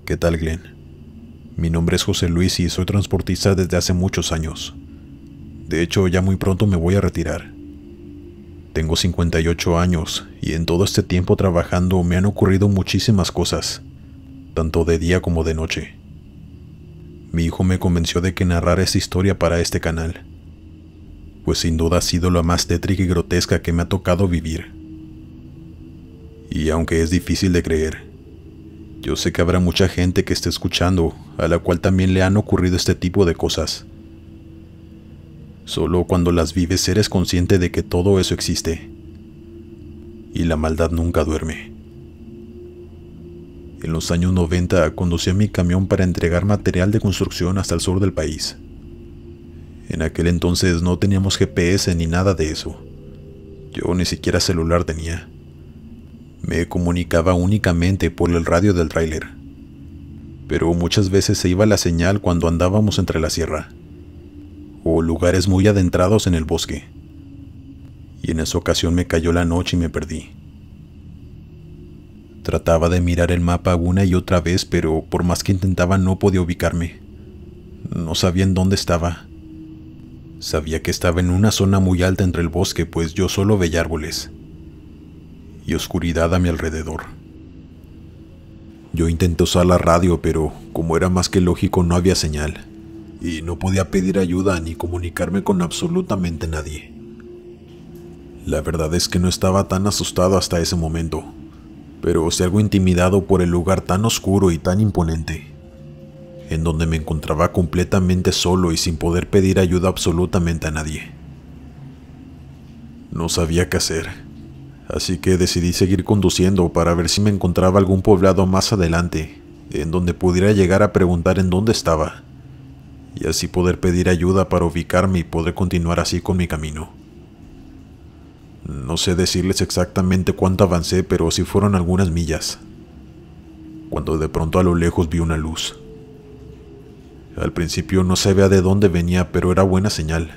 ¿Qué tal, Glenn? Mi nombre es José Luis y soy transportista desde hace muchos años. De hecho, ya muy pronto me voy a retirar. Tengo 58 años y en todo este tiempo trabajando me han ocurrido muchísimas cosas, tanto de día como de noche. Mi hijo me convenció de que narrara esta historia para este canal, pues sin duda ha sido la más tétrica y grotesca que me ha tocado vivir. Y aunque es difícil de creer, yo sé que habrá mucha gente que esté escuchando a la cual también le han ocurrido este tipo de cosas. Solo cuando las vives eres consciente de que todo eso existe. Y la maldad nunca duerme. En los años 90 conducía mi camión para entregar material de construcción hasta el sur del país. En aquel entonces no teníamos GPS ni nada de eso. Yo ni siquiera celular tenía. Me comunicaba únicamente por el radio del tráiler. Pero muchas veces se iba la señal cuando andábamos entre la sierra, o lugares muy adentrados en el bosque. Y en esa ocasión me cayó la noche y me perdí. Trataba de mirar el mapa una y otra vez, pero por más que intentaba no podía ubicarme. No sabía en dónde estaba. Sabía que estaba en una zona muy alta entre el bosque, pues yo solo veía árboles y oscuridad a mi alrededor. Yo intenté usar la radio, pero como era más que lógico no había señal, y no podía pedir ayuda ni comunicarme con absolutamente nadie. La verdad es que no estaba tan asustado hasta ese momento, pero sí algo intimidado por el lugar tan oscuro y tan imponente, en donde me encontraba completamente solo y sin poder pedir ayuda absolutamente a nadie. No sabía qué hacer. Así que decidí seguir conduciendo para ver si me encontraba algún poblado más adelante, en donde pudiera llegar a preguntar en dónde estaba, y así poder pedir ayuda para ubicarme y poder continuar así con mi camino. No sé decirles exactamente cuánto avancé, pero sí fueron algunas millas, cuando de pronto a lo lejos vi una luz. Al principio no sabía de dónde venía, pero era buena señal,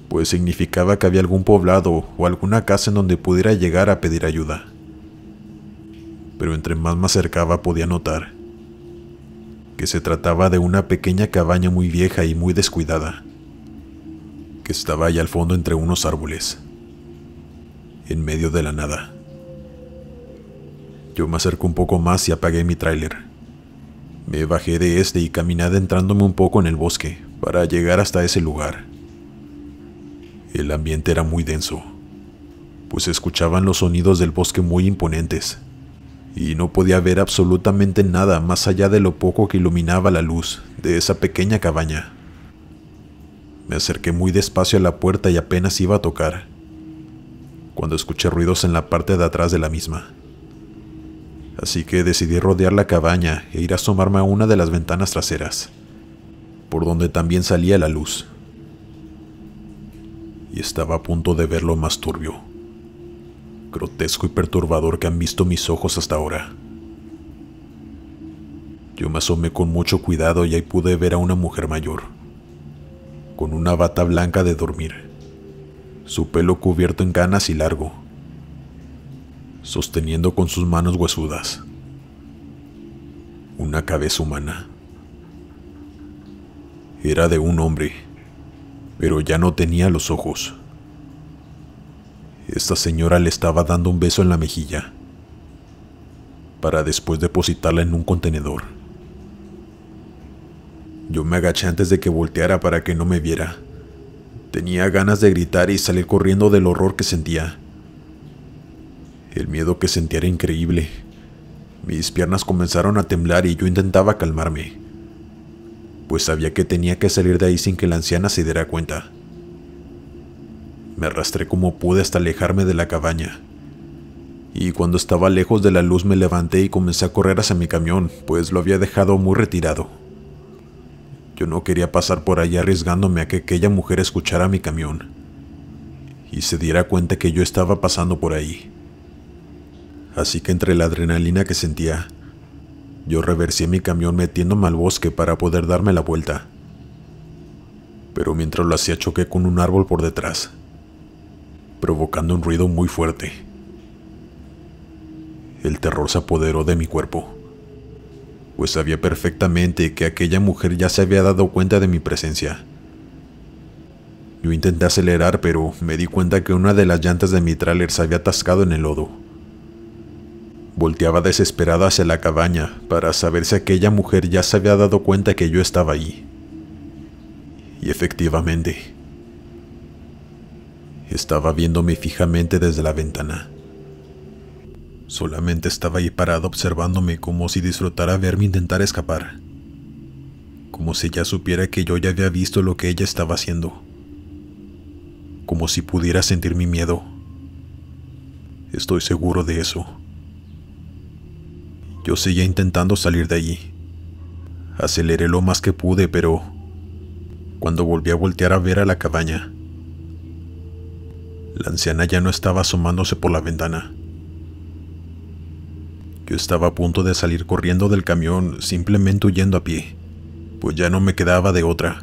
pues significaba que había algún poblado o alguna casa en donde pudiera llegar a pedir ayuda. Pero entre más me acercaba podía notar que se trataba de una pequeña cabaña muy vieja y muy descuidada, que estaba allá al fondo entre unos árboles, en medio de la nada. Yo me acerqué un poco más y apagué mi tráiler. Me bajé de este y caminé adentrándome un poco en el bosque para llegar hasta ese lugar. El ambiente era muy denso, pues se escuchaban los sonidos del bosque muy imponentes, y no podía ver absolutamente nada más allá de lo poco que iluminaba la luz de esa pequeña cabaña. Me acerqué muy despacio a la puerta y apenas iba a tocar, cuando escuché ruidos en la parte de atrás de la misma. Así que decidí rodear la cabaña e ir a asomarme a una de las ventanas traseras, por donde también salía la luz. Y estaba a punto de ver lo más turbio, grotesco y perturbador que han visto mis ojos hasta ahora. Yo me asomé con mucho cuidado y ahí pude ver a una mujer mayor, con una bata blanca de dormir, su pelo cubierto en canas y largo, sosteniendo con sus manos huesudas una cabeza humana. Era de un hombre, pero ya no tenía los ojos. Esta señora le estaba dando un beso en la mejilla, para después depositarla en un contenedor. Yo me agaché antes de que volteara para que no me viera. Tenía ganas de gritar y salir corriendo del horror que sentía. El miedo que sentía era increíble. Mis piernas comenzaron a temblar y yo intentaba calmarme, pues sabía que tenía que salir de ahí sin que la anciana se diera cuenta. Me arrastré como pude hasta alejarme de la cabaña, y cuando estaba lejos de la luz me levanté y comencé a correr hacia mi camión, pues lo había dejado muy retirado. Yo no quería pasar por allí arriesgándome a que aquella mujer escuchara mi camión y se diera cuenta que yo estaba pasando por ahí. Así que entre la adrenalina que sentía, yo reversé mi camión metiéndome al bosque para poder darme la vuelta. Pero mientras lo hacía choqué con un árbol por detrás, provocando un ruido muy fuerte. El terror se apoderó de mi cuerpo. pues sabía perfectamente que aquella mujer ya se había dado cuenta de mi presencia. Yo intenté acelerar, pero me di cuenta que una de las llantas de mi tráiler se había atascado en el lodo. Volteaba desesperado hacia la cabaña para saber si aquella mujer ya se había dado cuenta que yo estaba ahí. Y efectivamente, estaba viéndome fijamente desde la ventana. Solamente estaba ahí parado observándome como si disfrutara verme intentar escapar. Como si ya supiera que yo ya había visto lo que ella estaba haciendo. Como si pudiera sentir mi miedo. Estoy seguro de eso. Yo seguía intentando salir de allí. Aceleré lo más que pude, pero cuando volví a voltear a ver a la cabaña, la anciana ya no estaba asomándose por la ventana. Yo estaba a punto de salir corriendo del camión, simplemente huyendo a pie, pues ya no me quedaba de otra.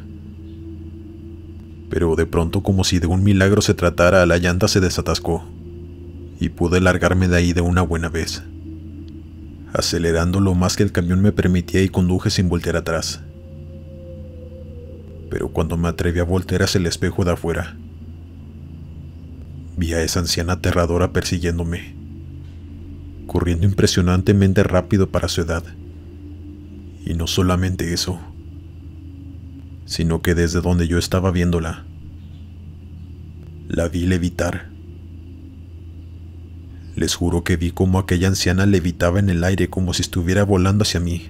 Pero de pronto, como si de un milagro se tratara, la llanta se desatascó y pude largarme de ahí de una buena vez, acelerando lo más que el camión me permitía y conduje sin voltear atrás. Pero cuando me atreví a voltear hacia el espejo de afuera, vi a esa anciana aterradora persiguiéndome, corriendo impresionantemente rápido para su edad. Y no solamente eso, sino que desde donde yo estaba viéndola, la vi levitar. Les juro que vi cómo aquella anciana levitaba en el aire como si estuviera volando hacia mí.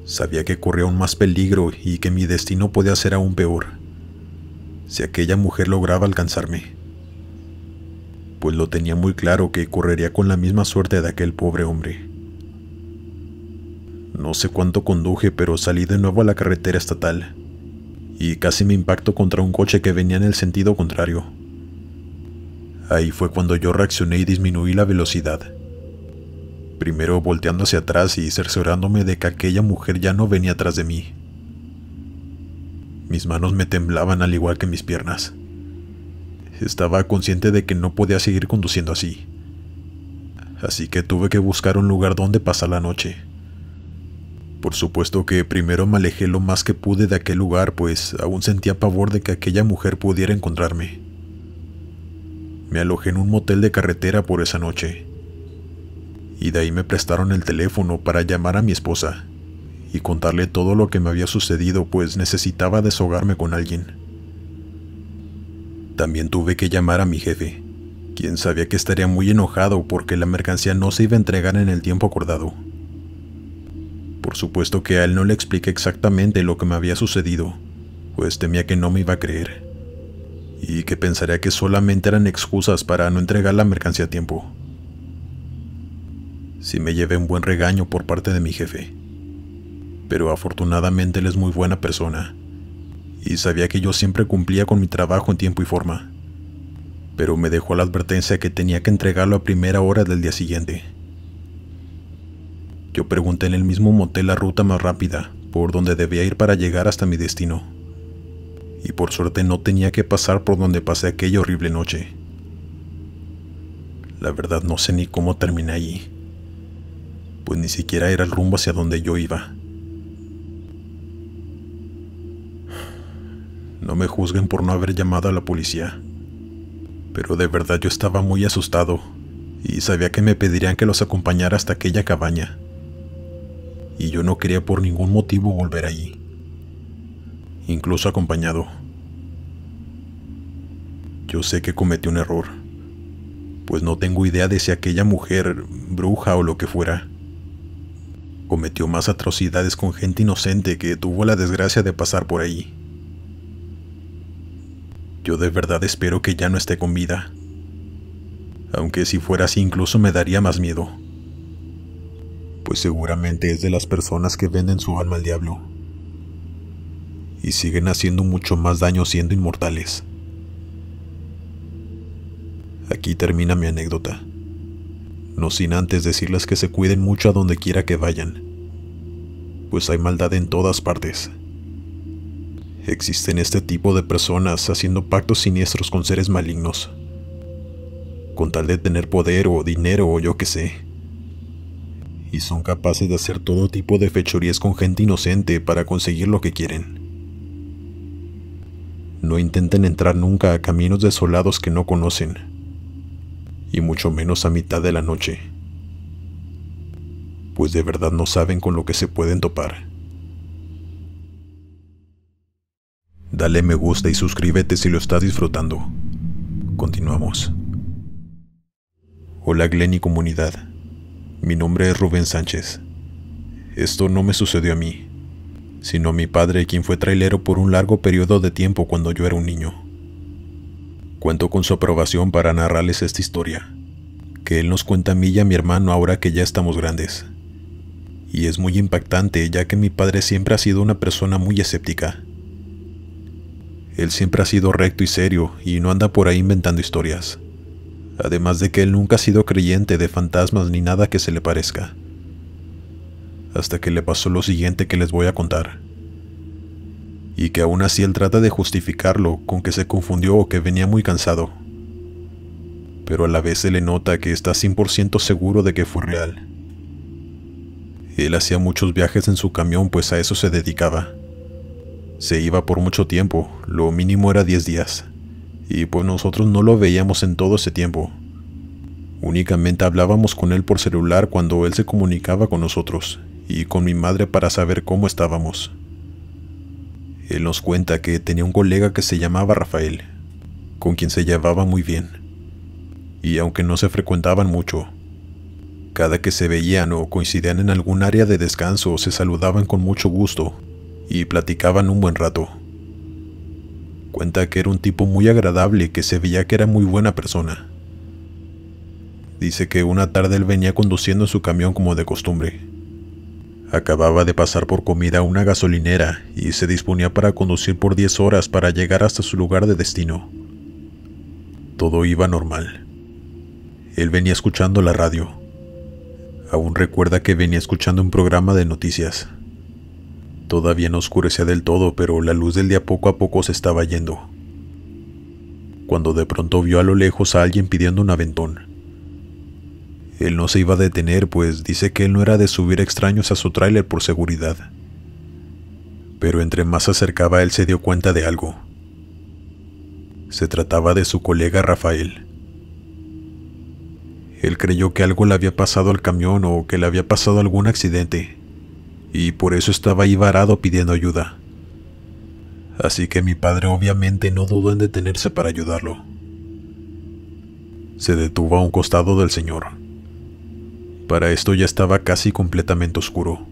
Sabía que corría aún más peligro y que mi destino podía ser aún peor si aquella mujer lograba alcanzarme, pues lo tenía muy claro que correría con la misma suerte de aquel pobre hombre. No sé cuánto conduje, pero salí de nuevo a la carretera estatal y casi me impacto contra un coche que venía en el sentido contrario. Ahí fue cuando yo reaccioné y disminuí la velocidad, primero volteando hacia atrás y cerciorándome de que aquella mujer ya no venía atrás de mí. Mis manos me temblaban al igual que mis piernas. Estaba consciente de que no podía seguir conduciendo así que tuve que buscar un lugar donde pasar la noche. Por supuesto que primero me alejé lo más que pude de aquel lugar, pues aún sentía pavor de que aquella mujer pudiera encontrarme. Me alojé en un motel de carretera por esa noche, y de ahí me prestaron el teléfono para llamar a mi esposa y contarle todo lo que me había sucedido, pues necesitaba desahogarme con alguien. También tuve que llamar a mi jefe, quien sabía que estaría muy enojado porque la mercancía no se iba a entregar en el tiempo acordado. Por supuesto que a él no le expliqué exactamente lo que me había sucedido, pues temía que no me iba a creer, y que pensaría que solamente eran excusas para no entregar la mercancía a tiempo. Sí me llevé un buen regaño por parte de mi jefe, pero afortunadamente él es muy buena persona, y sabía que yo siempre cumplía con mi trabajo en tiempo y forma, pero me dejó la advertencia que tenía que entregarlo a primera hora del día siguiente. Yo pregunté en el mismo motel la ruta más rápida, por donde debía ir para llegar hasta mi destino, y por suerte no tenía que pasar por donde pasé aquella horrible noche. La verdad no sé ni cómo terminé allí, pues ni siquiera era el rumbo hacia donde yo iba. No me juzguen por no haber llamado a la policía, pero de verdad yo estaba muy asustado y sabía que me pedirían que los acompañara hasta aquella cabaña, y yo no quería por ningún motivo volver allí, incluso acompañado. Yo sé que cometí un error, pues no tengo idea de si aquella mujer, bruja o lo que fuera, cometió más atrocidades con gente inocente que tuvo la desgracia de pasar por ahí. Yo de verdad espero que ya no esté con vida, aunque si fuera así incluso me daría más miedo, pues seguramente es de las personas que venden su alma al diablo y siguen haciendo mucho más daño siendo inmortales. Aquí termina mi anécdota, no sin antes decirles que se cuiden mucho a donde quiera que vayan, pues hay maldad en todas partes. Existen este tipo de personas haciendo pactos siniestros con seres malignos, con tal de tener poder o dinero o yo qué sé. y son capaces de hacer todo tipo de fechorías con gente inocente para conseguir lo que quieren. No intenten entrar nunca a caminos desolados que no conocen, y mucho menos a mitad de la noche, pues de verdad no saben con lo que se pueden topar. Dale me gusta y suscríbete si lo estás disfrutando. Continuamos. Hola Glenn y comunidad. Mi nombre es Rubén Sánchez. Esto no me sucedió a mí, sino a mi padre, quien fue trailero por un largo periodo de tiempo cuando yo era un niño. Cuento con su aprobación para narrarles esta historia, que él nos cuenta a mí y a mi hermano ahora que ya estamos grandes. Y es muy impactante, ya que mi padre siempre ha sido una persona muy escéptica. Él siempre ha sido recto y serio, y no anda por ahí inventando historias. Además de que él nunca ha sido creyente de fantasmas ni nada que se le parezca. Hasta que le pasó lo siguiente que les voy a contar. Y que aún así él trata de justificarlo con que se confundió o que venía muy cansado. Pero a la vez se le nota que está 100% seguro de que fue real. Él hacía muchos viajes en su camión, pues a eso se dedicaba. Se iba por mucho tiempo, lo mínimo era 10 días. Y pues nosotros no lo veíamos en todo ese tiempo. Únicamente hablábamos con él por celular cuando él se comunicaba con nosotros, y con mi madre para saber cómo estábamos. Él nos cuenta que tenía un colega que se llamaba Rafael, con quien se llevaba muy bien. Y aunque no se frecuentaban mucho, cada que se veían o coincidían en algún área de descanso se saludaban con mucho gusto y platicaban un buen rato. Cuenta que era un tipo muy agradable y que se veía que era muy buena persona. Dice que una tarde él venía conduciendo su camión como de costumbre. Acababa de pasar por comida a una gasolinera y se disponía para conducir por 10 horas para llegar hasta su lugar de destino. Todo iba normal. Él venía escuchando la radio. Aún recuerda que venía escuchando un programa de noticias. Todavía no oscurecía del todo, pero la luz del día poco a poco se estaba yendo. Cuando de pronto vio a lo lejos a alguien pidiendo un aventón. Él no se iba a detener, pues dice que él no era de subir extraños a su tráiler por seguridad. Pero entre más se acercaba él se dio cuenta de algo. Se trataba de su colega Rafael. Él creyó que algo le había pasado al camión o que le había pasado algún accidente, y por eso estaba ahí varado pidiendo ayuda. Así que mi padre obviamente no dudó en detenerse para ayudarlo. Se detuvo a un costado del señor. Para esto ya estaba casi completamente oscuro.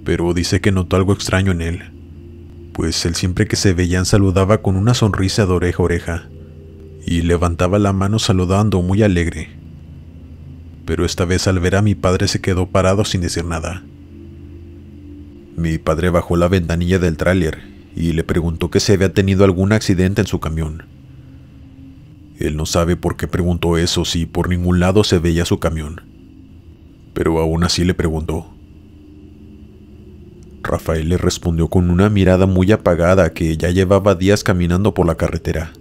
Pero dice que notó algo extraño en él, pues él siempre que se veían saludaba con una sonrisa de oreja a oreja, y levantaba la mano saludando muy alegre. Pero esta vez al ver a mi padre se quedó parado sin decir nada. Mi padre bajó la ventanilla del tráiler y le preguntó que si había tenido algún accidente en su camión. Él no sabe por qué preguntó eso si por ningún lado se veía su camión, pero aún así le preguntó. Rafael le respondió con una mirada muy apagada que ya llevaba días caminando por la carretera.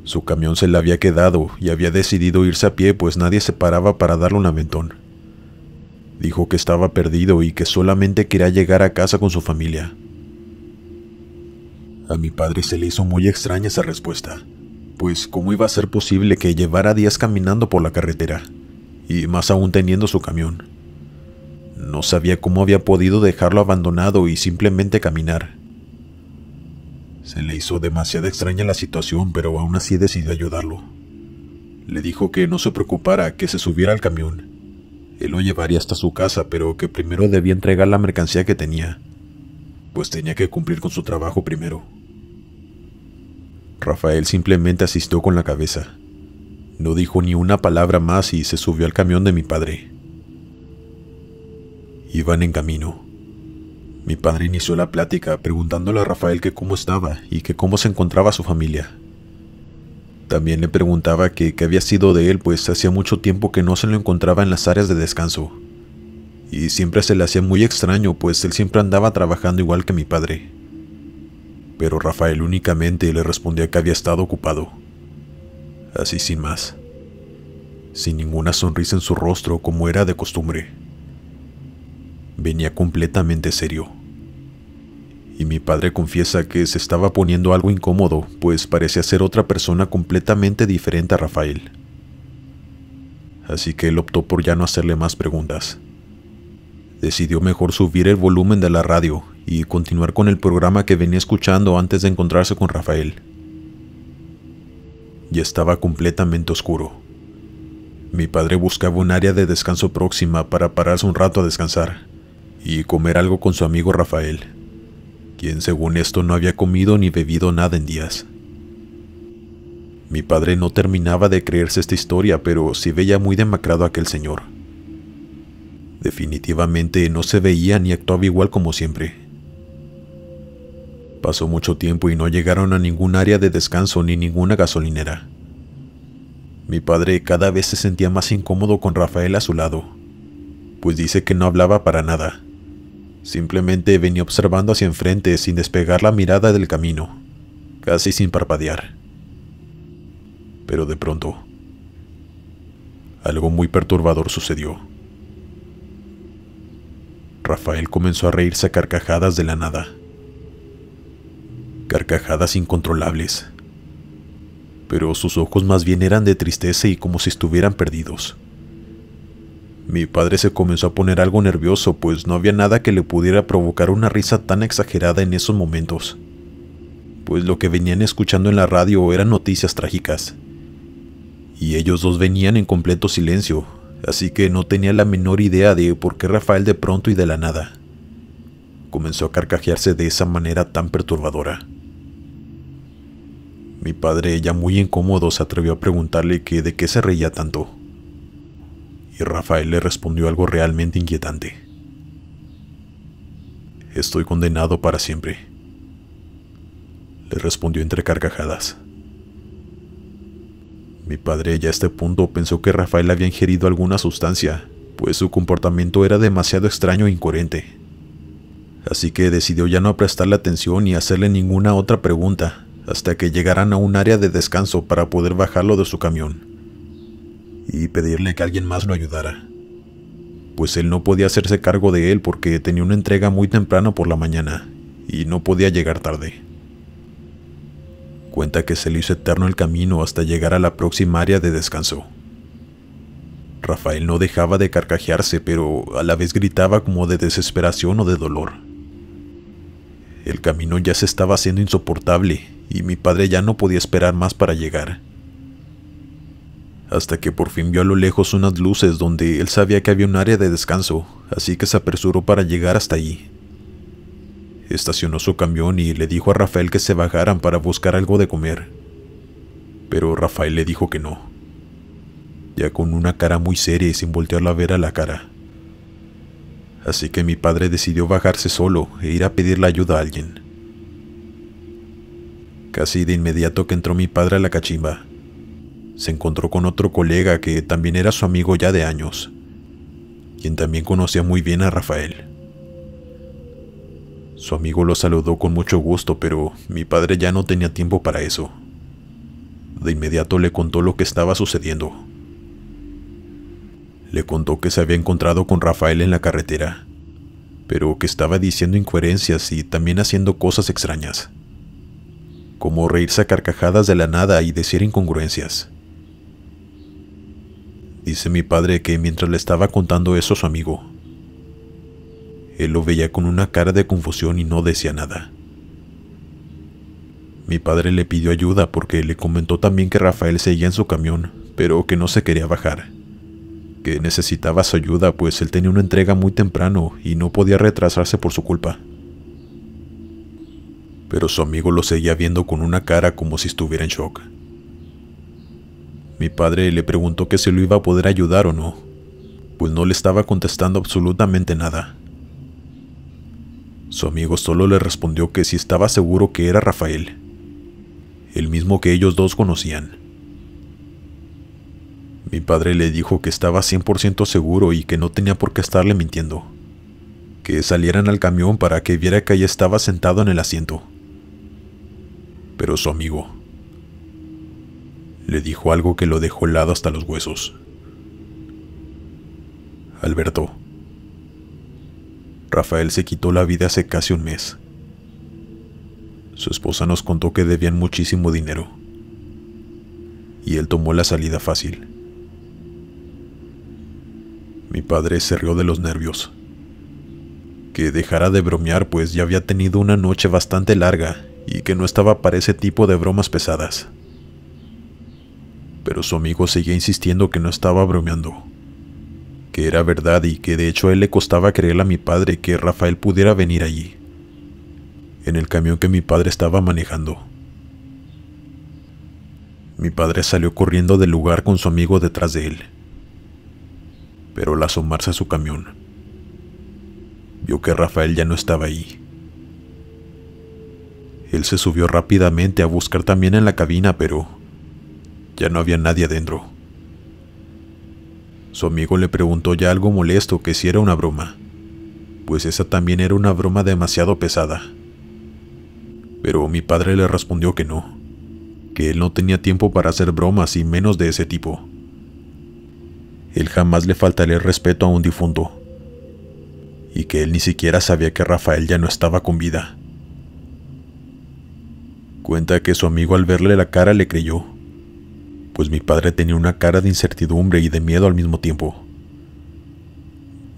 Su camión se le había quedado y había decidido irse a pie, pues nadie se paraba para darle un aventón. Dijo que estaba perdido y que solamente quería llegar a casa con su familia. A mi padre se le hizo muy extraña esa respuesta, pues ¿cómo iba a ser posible que llevara días caminando por la carretera, y más aún teniendo su camión? No sabía cómo había podido dejarlo abandonado y simplemente caminar. Se le hizo demasiado extraña la situación, pero aún así decidió ayudarlo. Le dijo que no se preocupara, que se subiera al camión. Él lo llevaría hasta su casa, pero que primero debía entregar la mercancía que tenía, pues tenía que cumplir con su trabajo primero. Rafael simplemente asistió con la cabeza. No dijo ni una palabra más y se subió al camión de mi padre. Iban en camino. Mi padre inició la plática preguntándole a Rafael que cómo estaba y que cómo se encontraba su familia. También le preguntaba que qué había sido de él, pues hacía mucho tiempo que no se lo encontraba en las áreas de descanso. Y siempre se le hacía muy extraño, pues él siempre andaba trabajando igual que mi padre. Pero Rafael únicamente le respondía que había estado ocupado. Así sin más. sin ninguna sonrisa en su rostro como era de costumbre. Venía completamente serio. Y mi padre confiesa que se estaba poniendo algo incómodo, pues parecía ser otra persona completamente diferente a Rafael. Así que él optó por ya no hacerle más preguntas. Decidió mejor subir el volumen de la radio y continuar con el programa que venía escuchando antes de encontrarse con Rafael. Ya estaba completamente oscuro. Mi padre buscaba un área de descanso próxima para pararse un rato a descansar y comer algo con su amigo Rafael, quien según esto no había comido ni bebido nada en días. Mi padre no terminaba de creerse esta historia, pero sí veía muy demacrado a aquel señor. Definitivamente no se veía ni actuaba igual como siempre. Pasó mucho tiempo y no llegaron a ningún área de descanso ni ninguna gasolinera. Mi padre cada vez se sentía más incómodo con Rafael a su lado, pues dice que no hablaba para nada. Simplemente venía observando hacia enfrente sin despegar la mirada del camino, casi sin parpadear. Pero de pronto, algo muy perturbador sucedió. Rafael comenzó a reírse a carcajadas de la nada. Carcajadas incontrolables. Pero sus ojos más bien eran de tristeza y como si estuvieran perdidos. Mi padre se comenzó a poner algo nervioso, pues no había nada que le pudiera provocar una risa tan exagerada en esos momentos, pues lo que venían escuchando en la radio eran noticias trágicas, y ellos dos venían en completo silencio, así que no tenía la menor idea de por qué Rafael de pronto y de la nada comenzó a carcajearse de esa manera tan perturbadora. Mi padre, ya muy incómodo, se atrevió a preguntarle que de qué se reía tanto. Y Rafael le respondió algo realmente inquietante. «Estoy condenado para siempre», le respondió entre carcajadas. Mi padre ya a este punto pensó que Rafael había ingerido alguna sustancia, pues su comportamiento era demasiado extraño e incoherente. Así que decidió ya no prestarle atención ni hacerle ninguna otra pregunta, hasta que llegaran a un área de descanso para poder bajarlo de su camión y pedirle que alguien más lo ayudara, pues él no podía hacerse cargo de él porque tenía una entrega muy temprano por la mañana y no podía llegar tarde. Cuenta que se le hizo eterno el camino hasta llegar a la próxima área de descanso. Rafael no dejaba de carcajearse, pero a la vez gritaba como de desesperación o de dolor. El camino ya se estaba haciendo insoportable y mi padre ya no podía esperar más para llegar. Hasta que por fin vio a lo lejos unas luces donde él sabía que había un área de descanso, así que se apresuró para llegar hasta allí. Estacionó su camión y le dijo a Rafael que se bajaran para buscar algo de comer. Pero Rafael le dijo que no, ya con una cara muy seria y sin voltearlo a ver a la cara. Así que mi padre decidió bajarse solo e ir a pedirle ayuda a alguien. Casi de inmediato que entró mi padre a la cachimba, se encontró con otro colega que también era su amigo ya de años, quien también conocía muy bien a Rafael. Su amigo lo saludó con mucho gusto, pero mi padre ya no tenía tiempo para eso. De inmediato le contó lo que estaba sucediendo. Le contó que se había encontrado con Rafael en la carretera, pero que estaba diciendo incoherencias y también haciendo cosas extrañas, como reírse a carcajadas de la nada y decir incongruencias. Dice mi padre que mientras le estaba contando eso a su amigo, él lo veía con una cara de confusión y no decía nada. Mi padre le pidió ayuda porque le comentó también que Rafael seguía en su camión, pero que no se quería bajar, que necesitaba su ayuda pues él tenía una entrega muy temprano y no podía retrasarse por su culpa. Pero su amigo lo seguía viendo con una cara como si estuviera en shock. Mi padre le preguntó que si lo iba a poder ayudar o no, pues no le estaba contestando absolutamente nada. Su amigo solo le respondió que si estaba seguro que era Rafael, el mismo que ellos dos conocían. Mi padre le dijo que estaba 100% seguro y que no tenía por qué estarle mintiendo, que salieran al camión para que viera que ella estaba sentado en el asiento. Pero su amigo le dijo algo que lo dejó helado hasta los huesos. Alberto. Rafael se quitó la vida hace casi un mes. Su esposa nos contó que debían muchísimo dinero, y él tomó la salida fácil. Mi padre se rió de los nervios. Que dejara de bromear, pues ya había tenido una noche bastante larga y que no estaba para ese tipo de bromas pesadas. Pero su amigo seguía insistiendo que no estaba bromeando, que era verdad y que de hecho a él le costaba creerle a mi padre que Rafael pudiera venir allí, en el camión que mi padre estaba manejando. Mi padre salió corriendo del lugar con su amigo detrás de él, pero al asomarse a su camión, vio que Rafael ya no estaba ahí. Él se subió rápidamente a buscar también en la cabina, pero ya no había nadie adentro. Su amigo le preguntó ya algo molesto que si era una broma, pues esa también era una broma demasiado pesada. Pero mi padre le respondió que no, que él no tenía tiempo para hacer bromas y menos de ese tipo. Él jamás le faltaría el respeto a un difunto, y que él ni siquiera sabía que Rafael ya no estaba con vida. Cuenta que su amigo al verle la cara le creyó, pues mi padre tenía una cara de incertidumbre y de miedo al mismo tiempo.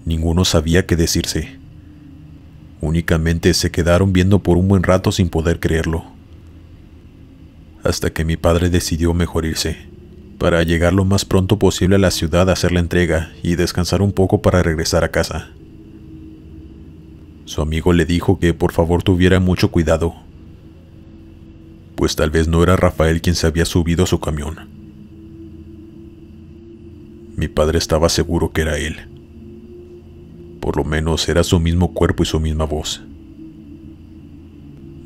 Ninguno sabía qué decirse. Únicamente se quedaron viendo por un buen rato sin poder creerlo, hasta que mi padre decidió mejor irse, para llegar lo más pronto posible a la ciudad a hacer la entrega y descansar un poco para regresar a casa. Su amigo le dijo que por favor tuviera mucho cuidado, pues tal vez no era Rafael quien se había subido a su camión. Mi padre estaba seguro que era él. Por lo menos era su mismo cuerpo y su misma voz.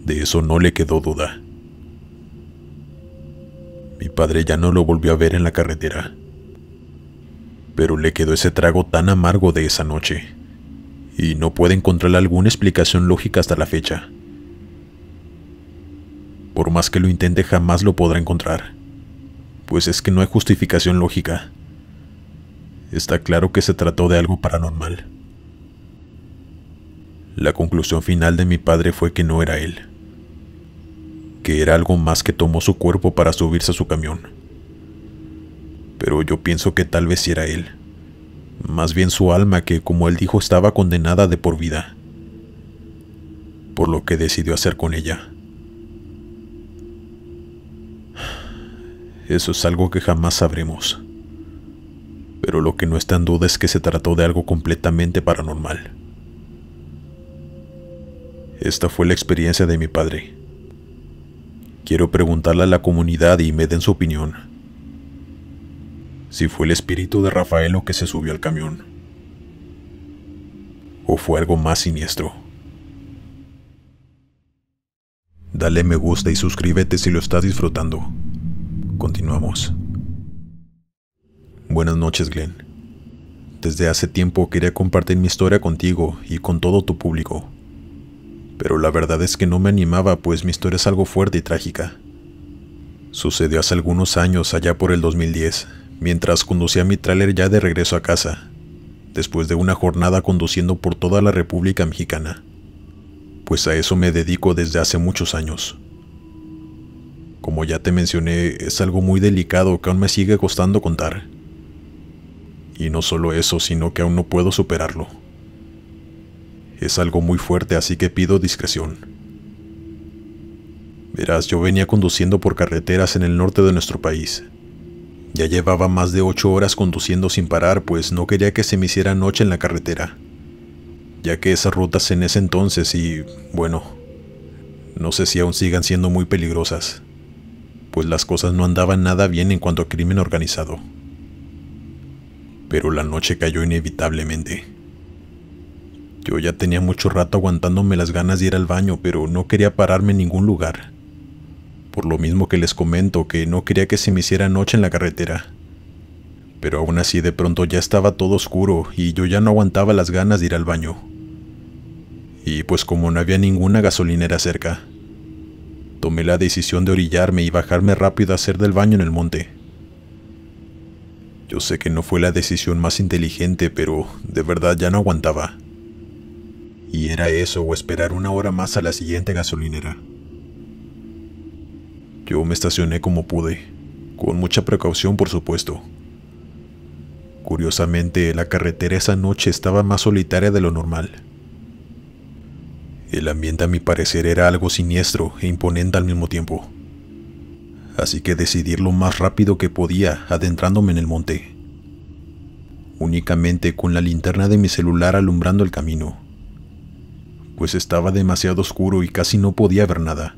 De eso no le quedó duda. Mi padre ya no lo volvió a ver en la carretera, pero le quedó ese trago tan amargo de esa noche, y no puede encontrar alguna explicación lógica hasta la fecha. Por más que lo intente, jamás lo podrá encontrar, pues es que no hay justificación lógica. Está claro que se trató de algo paranormal. La conclusión final de mi padre fue que no era él, que era algo más que tomó su cuerpo para subirse a su camión. Pero yo pienso que tal vez sí era él, más bien su alma que, como él dijo, estaba condenada de por vida, por lo que decidió hacer con ella. Eso es algo que jamás sabremos, pero lo que no está en duda es que se trató de algo completamente paranormal. Esta fue la experiencia de mi padre. Quiero preguntarle a la comunidad y me den su opinión. Si fue el espíritu de Rafael lo que se subió al camión, o fue algo más siniestro. Dale me gusta y suscríbete si lo estás disfrutando. Continuamos. Buenas noches, Glenn. Desde hace tiempo quería compartir mi historia contigo y con todo tu público, pero la verdad es que no me animaba, pues mi historia es algo fuerte y trágica. Sucedió hace algunos años, allá por el 2010, mientras conducía mi tráiler ya de regreso a casa, después de una jornada conduciendo por toda la República Mexicana, pues a eso me dedico desde hace muchos años. Como ya te mencioné, es algo muy delicado que aún me sigue costando contar. Y no solo eso, sino que aún no puedo superarlo. Es algo muy fuerte, así que pido discreción. Verás, yo venía conduciendo por carreteras en el norte de nuestro país. Ya llevaba más de 8 horas conduciendo sin parar, pues no quería que se me hiciera noche en la carretera, ya que esas rutas en ese entonces y, bueno, no sé si aún sigan siendo muy peligrosas, pues las cosas no andaban nada bien en cuanto a crimen organizado. Pero la noche cayó inevitablemente. Yo ya tenía mucho rato aguantándome las ganas de ir al baño, pero no quería pararme en ningún lugar. Por lo mismo que les comento que no quería que se me hiciera noche en la carretera. Pero aún así de pronto ya estaba todo oscuro y yo ya no aguantaba las ganas de ir al baño. Y pues como no había ninguna gasolinera cerca, tomé la decisión de orillarme y bajarme rápido a hacer del baño en el monte. Yo sé que no fue la decisión más inteligente, pero de verdad ya no aguantaba. Y era eso o esperar una hora más a la siguiente gasolinera. Yo me estacioné como pude, con mucha precaución por supuesto. Curiosamente, la carretera esa noche estaba más solitaria de lo normal. El ambiente a mi parecer era algo siniestro e imponente al mismo tiempo. Así que decidí ir lo más rápido que podía, adentrándome en el monte. Únicamente con la linterna de mi celular alumbrando el camino, pues estaba demasiado oscuro y casi no podía ver nada.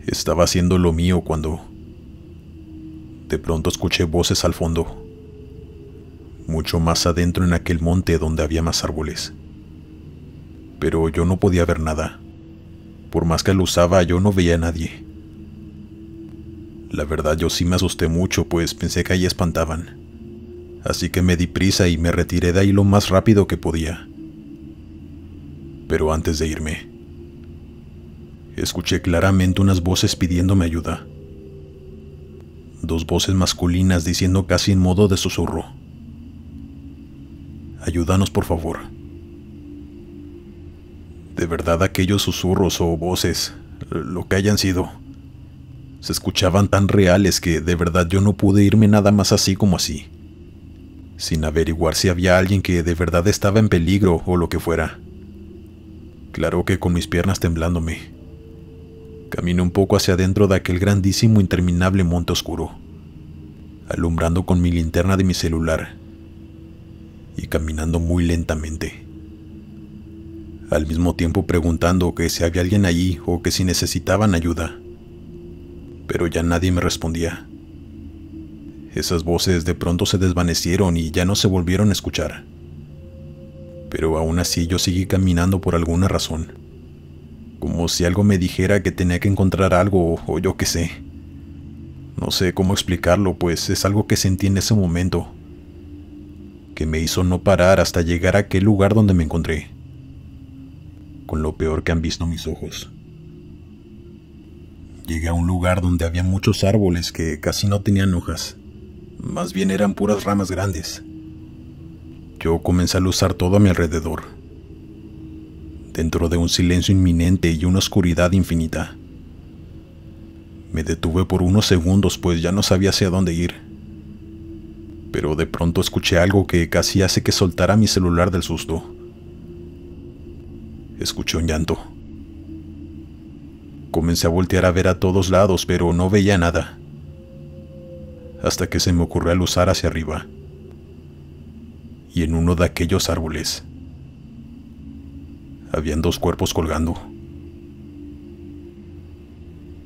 Estaba haciendo lo mío cuando de pronto escuché voces al fondo, mucho más adentro en aquel monte donde había más árboles. Pero yo no podía ver nada. Por más que lo usaba, yo no veía a nadie. La verdad, yo sí me asusté mucho, pues pensé que ahí espantaban. Así que me di prisa y me retiré de ahí lo más rápido que podía. Pero antes de irme, escuché claramente unas voces pidiéndome ayuda. 2 voces masculinas diciendo casi en modo de susurro: «Ayúdanos, por favor». De verdad, aquellos susurros o voces, lo que hayan sido, se escuchaban tan reales que de verdad yo no pude irme nada más así como así, sin averiguar si había alguien que de verdad estaba en peligro o lo que fuera. Claro que con mis piernas temblándome, caminé un poco hacia adentro de aquel grandísimo interminable monte oscuro, alumbrando con mi linterna de mi celular y caminando muy lentamente, al mismo tiempo preguntando que si había alguien allí o que si necesitaban ayuda. Pero ya nadie me respondía. Esas voces de pronto se desvanecieron y ya no se volvieron a escuchar. Pero aún así yo seguí caminando por alguna razón, como si algo me dijera que tenía que encontrar algo o yo qué sé. No sé cómo explicarlo, pues es algo que sentí en ese momento, que me hizo no parar hasta llegar a aquel lugar donde me encontré, con lo peor que han visto mis ojos. Llegué a un lugar donde había muchos árboles que casi no tenían hojas, más bien eran puras ramas grandes. Yo comencé a luzar todo a mi alrededor, dentro de un silencio inminente y una oscuridad infinita. Me detuve por unos segundos, pues ya no sabía hacia dónde ir. Pero de pronto escuché algo que casi hace que soltara mi celular del susto. Escuché un llanto. Comencé a voltear a ver a todos lados, pero no veía nada, hasta que se me ocurrió aluzar hacia arriba. Y en uno de aquellos árboles habían 2 cuerpos colgando.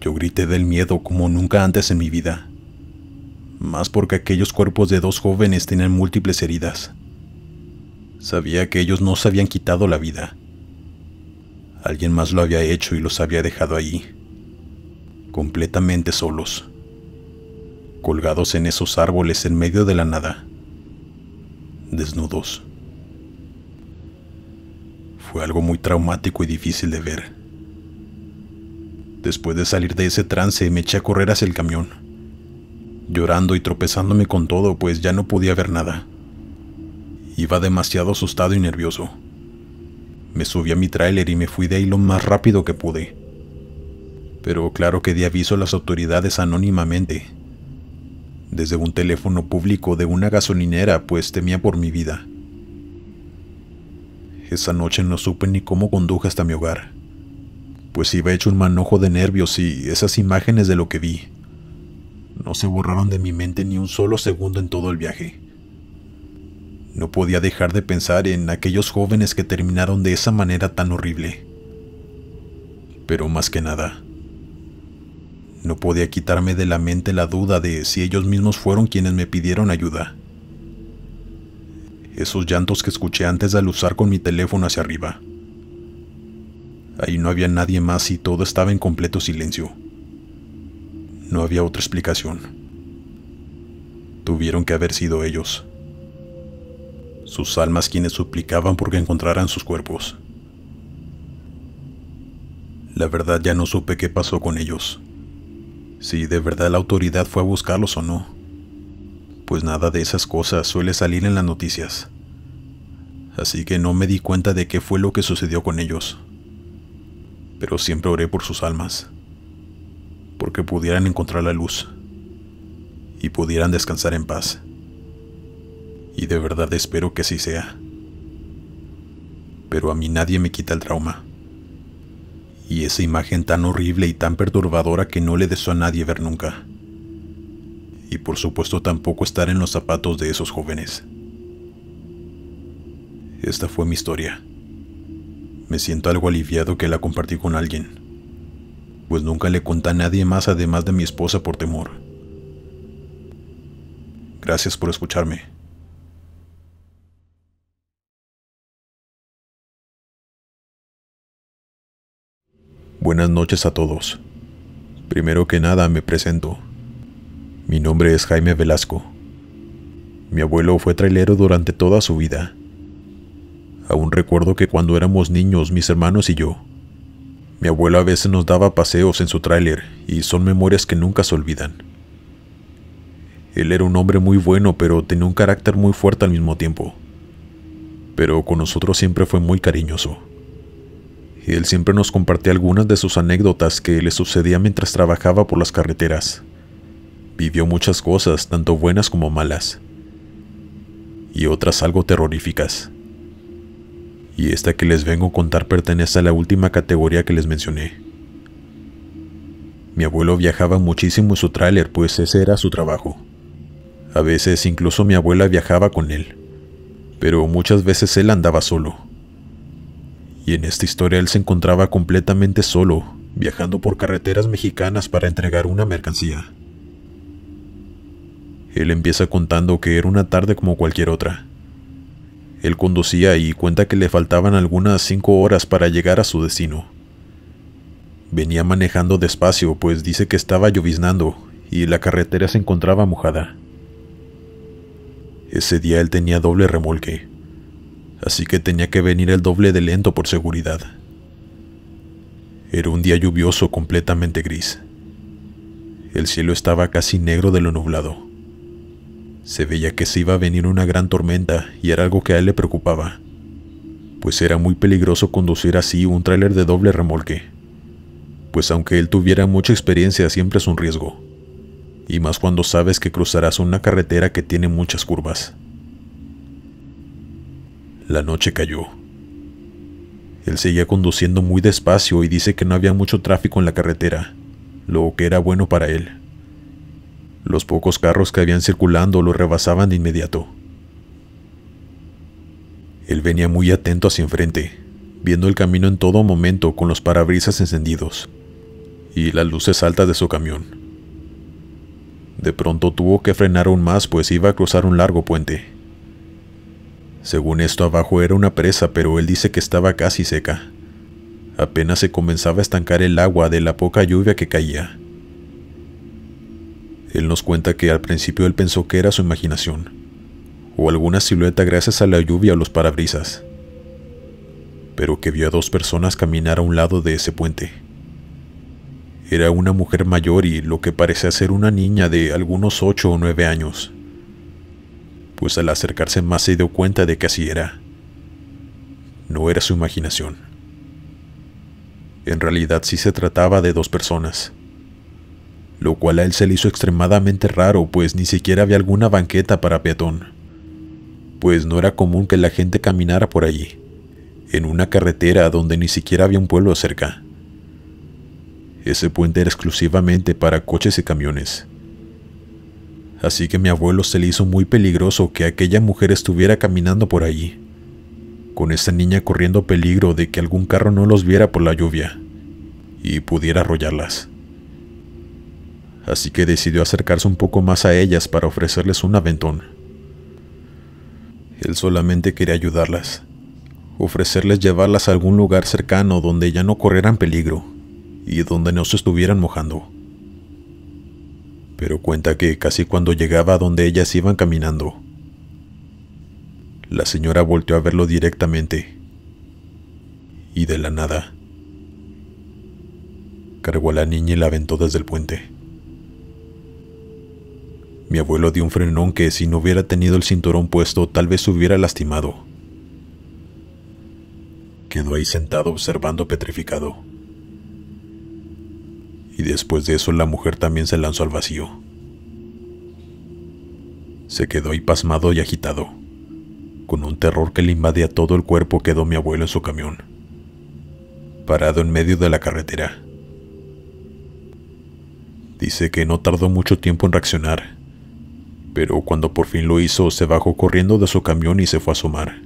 Yo grité del miedo como nunca antes en mi vida, más porque aquellos cuerpos de 2 jóvenes tenían múltiples heridas. Sabía que ellos no se habían quitado la vida. Alguien más lo había hecho y los había dejado ahí, completamente solos, colgados en esos árboles en medio de la nada, desnudos. Fue algo muy traumático y difícil de ver. Después de salir de ese trance, me eché a correr hacia el camión, llorando y tropezándome con todo, pues ya no podía ver nada. Iba demasiado asustado y nervioso. Me subí a mi tráiler y me fui de ahí lo más rápido que pude. Pero claro que di aviso a las autoridades anónimamente, desde un teléfono público de una gasolinera, pues temía por mi vida. Esa noche no supe ni cómo conduje hasta mi hogar, pues iba hecho un manojo de nervios y esas imágenes de lo que vi no se borraron de mi mente ni un solo segundo en todo el viaje. No podía dejar de pensar en aquellos jóvenes que terminaron de esa manera tan horrible. Pero más que nada, no podía quitarme de la mente la duda de si ellos mismos fueron quienes me pidieron ayuda. Esos llantos que escuché antes de aluzar con mi teléfono hacia arriba. Ahí no había nadie más y todo estaba en completo silencio. No había otra explicación. Tuvieron que haber sido ellos. Sus almas quienes suplicaban porque encontraran sus cuerpos. La verdad ya no supe qué pasó con ellos. Si de verdad la autoridad fue a buscarlos o no. pues nada de esas cosas suele salir en las noticias. Así que no me di cuenta de qué fue lo que sucedió con ellos. Pero siempre oré por sus almas, porque pudieran encontrar la luz y pudieran descansar en paz. Y de verdad espero que así sea. Pero a mí nadie me quita el trauma. Y esa imagen tan horrible y tan perturbadora que no le deseo a nadie ver nunca. Y por supuesto tampoco estar en los zapatos de esos jóvenes. Esta fue mi historia. Me siento algo aliviado que la compartí con alguien, pues nunca le conté a nadie más además de mi esposa por temor. Gracias por escucharme. Buenas noches a todos. Primero que nada me presento. Mi nombre es Jaime Velasco. Mi abuelo fue trailero durante toda su vida. Aún recuerdo que cuando éramos niños, mis hermanos y yo, mi abuelo a veces nos daba paseos en su tráiler y son memorias que nunca se olvidan. Él era un hombre muy bueno, pero tenía un carácter muy fuerte al mismo tiempo. Pero con nosotros siempre fue muy cariñoso. Él siempre nos compartía algunas de sus anécdotas que le sucedían mientras trabajaba por las carreteras. Vivió muchas cosas, tanto buenas como malas, y otras algo terroríficas. Y esta que les vengo a contar pertenece a la última categoría que les mencioné. Mi abuelo viajaba muchísimo en su tráiler, pues ese era su trabajo. A veces incluso mi abuela viajaba con él, pero muchas veces él andaba solo. Y en esta historia él se encontraba completamente solo, viajando por carreteras mexicanas para entregar una mercancía. Él empieza contando que era una tarde como cualquier otra. Él conducía y cuenta que le faltaban algunas 5 horas para llegar a su destino. Venía manejando despacio, pues dice que estaba lloviznando y la carretera se encontraba mojada. Ese día él tenía doble remolque, así que tenía que venir el doble de lento por seguridad. Era un día lluvioso, completamente gris. El cielo estaba casi negro de lo nublado. Se veía que se iba a venir una gran tormenta y era algo que a él le preocupaba, pues era muy peligroso conducir así un tráiler de doble remolque, pues aunque él tuviera mucha experiencia siempre es un riesgo, y más cuando sabes que cruzarás una carretera que tiene muchas curvas. La noche cayó. Él seguía conduciendo muy despacio y dice que no había mucho tráfico en la carretera, lo que era bueno para él. Los pocos carros que habían circulando lo rebasaban de inmediato. Él venía muy atento hacia enfrente, viendo el camino en todo momento con los parabrisas encendidos y las luces altas de su camión. De pronto tuvo que frenar aún más, pues iba a cruzar un largo puente. Según esto, abajo era una presa, pero él dice que estaba casi seca. Apenas se comenzaba a estancar el agua de la poca lluvia que caía. Él nos cuenta que al principio él pensó que era su imaginación, o alguna silueta gracias a la lluvia o los parabrisas, pero que vio a 2 personas caminar a un lado de ese puente. Era una mujer mayor y lo que parecía ser una niña de algunos 8 o 9 años, pues al acercarse más se dio cuenta de que así era. No era su imaginación. En realidad sí se trataba de 2 personas. Lo cual a él se le hizo extremadamente raro, pues ni siquiera había alguna banqueta para peatón, pues no era común que la gente caminara por allí, en una carretera donde ni siquiera había un pueblo cerca. Ese puente era exclusivamente para coches y camiones. Así que a mi abuelo se le hizo muy peligroso que aquella mujer estuviera caminando por allí, con esa niña corriendo peligro de que algún carro no los viera por la lluvia y pudiera arrollarlas. Así que decidió acercarse un poco más a ellas para ofrecerles un aventón. Él solamente quería ayudarlas, ofrecerles llevarlas a algún lugar cercano donde ya no corrieran peligro y donde no se estuvieran mojando. Pero cuenta que casi cuando llegaba a donde ellas iban caminando, la señora volteó a verlo directamente y de la nada cargó a la niña y la aventó desde el puente. Mi abuelo dio un frenón que, si no hubiera tenido el cinturón puesto, tal vez se hubiera lastimado. Quedó ahí sentado observando petrificado. Y después de eso la mujer también se lanzó al vacío. Se quedó ahí pasmado y agitado. Con un terror que le invadía todo el cuerpo quedó mi abuelo en su camión, parado en medio de la carretera. Dice que no tardó mucho tiempo en reaccionar, pero cuando por fin lo hizo, se bajó corriendo de su camión y se fue a asomar.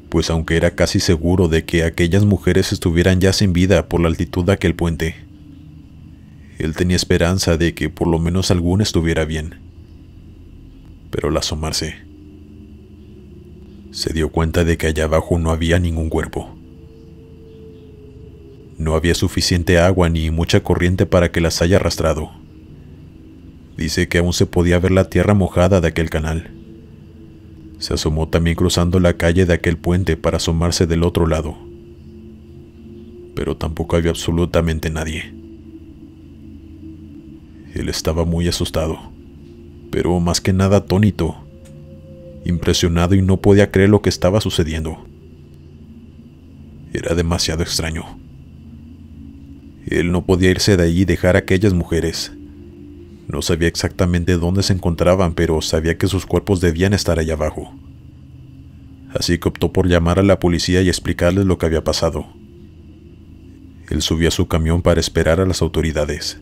Pues aunque era casi seguro de que aquellas mujeres estuvieran ya sin vida por la altitud de aquel puente, él tenía esperanza de que por lo menos alguna estuviera bien. Pero al asomarse, se dio cuenta de que allá abajo no había ningún cuerpo. No había suficiente agua ni mucha corriente para que las haya arrastrado. Dice que aún se podía ver la tierra mojada de aquel canal. Se asomó también cruzando la calle de aquel puente para asomarse del otro lado, pero tampoco había absolutamente nadie. Él estaba muy asustado, pero más que nada atónito, impresionado, y no podía creer lo que estaba sucediendo. Era demasiado extraño. Él no podía irse de ahí y dejar a aquellas mujeres. No sabía exactamente dónde se encontraban, pero sabía que sus cuerpos debían estar allá abajo. Así que optó por llamar a la policía y explicarles lo que había pasado. Él subió a su camión para esperar a las autoridades.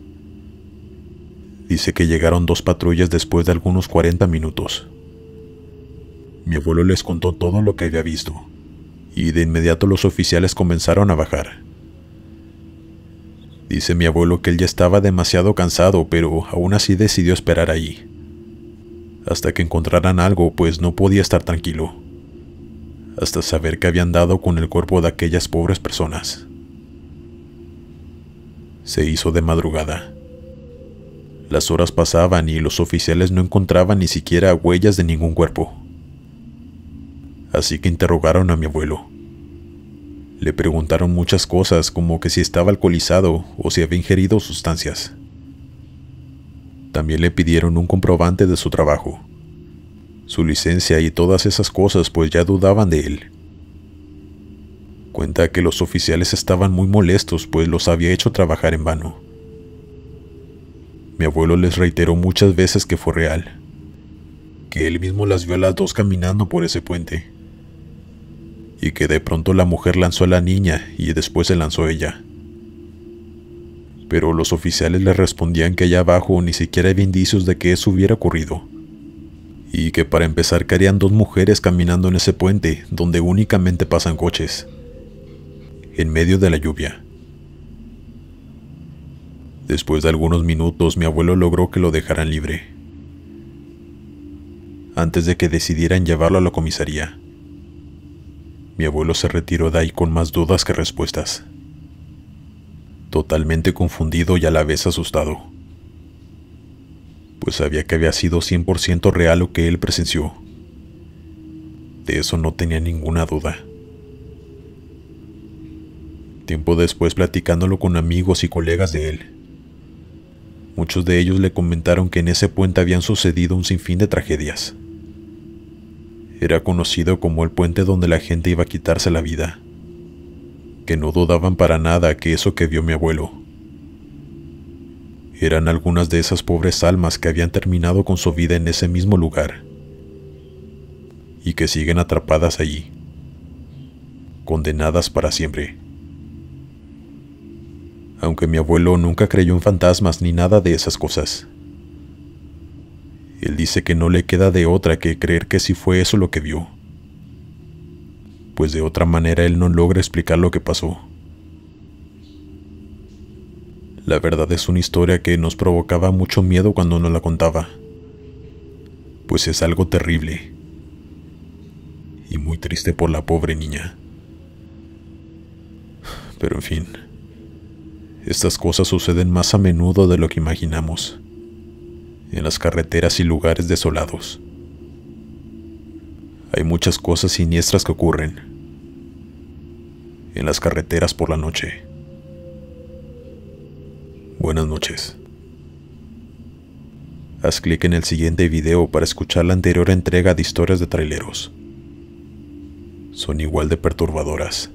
Dice que llegaron 2 patrullas después de algunos 40 minutos. Mi abuelo les contó todo lo que había visto, y de inmediato los oficiales comenzaron a bajar. Dice mi abuelo que él ya estaba demasiado cansado, pero aún así decidió esperar allí, hasta que encontraran algo, pues no podía estar tranquilo, hasta saber que habían dado con el cuerpo de aquellas pobres personas. Se hizo de madrugada. Las horas pasaban y los oficiales no encontraban ni siquiera huellas de ningún cuerpo. Así que interrogaron a mi abuelo. Le preguntaron muchas cosas, como que si estaba alcoholizado o si había ingerido sustancias. También le pidieron un comprobante de su trabajo, su licencia y todas esas cosas, pues ya dudaban de él. Cuenta que los oficiales estaban muy molestos, pues los había hecho trabajar en vano. Mi abuelo les reiteró muchas veces que fue real, que él mismo las vio a las 2 caminando por ese puente, y que de pronto la mujer lanzó a la niña y después se lanzó ella. Pero los oficiales le respondían que allá abajo ni siquiera había indicios de que eso hubiera ocurrido, y que para empezar que harían 2 mujeres caminando en ese puente donde únicamente pasan coches, en medio de la lluvia. Después de algunos minutos mi abuelo logró que lo dejaran libre, antes de que decidieran llevarlo a la comisaría. Mi abuelo se retiró de ahí con más dudas que respuestas, totalmente confundido y a la vez asustado, pues sabía que había sido 100% real lo que él presenció. De eso no tenía ninguna duda. Tiempo después, platicándolo con amigos y colegas de él, muchos de ellos le comentaron que en ese puente habían sucedido un sinfín de tragedias. Era conocido como el puente donde la gente iba a quitarse la vida, que no dudaban para nada que eso que vio mi abuelo eran algunas de esas pobres almas que habían terminado con su vida en ese mismo lugar, y que siguen atrapadas allí, condenadas para siempre. Aunque mi abuelo nunca creyó en fantasmas ni nada de esas cosas, él dice que no le queda de otra que creer que sí fue eso lo que vio, pues de otra manera él no logra explicar lo que pasó. La verdad es una historia que nos provocaba mucho miedo cuando nos la contaba, pues es algo terrible y muy triste por la pobre niña. Pero en fin, estas cosas suceden más a menudo de lo que imaginamos, en las carreteras y lugares desolados. Hay muchas cosas siniestras que ocurren en las carreteras por la noche. Buenas noches. Haz clic en el siguiente video para escuchar la anterior entrega de historias de traileros. Son igual de perturbadoras.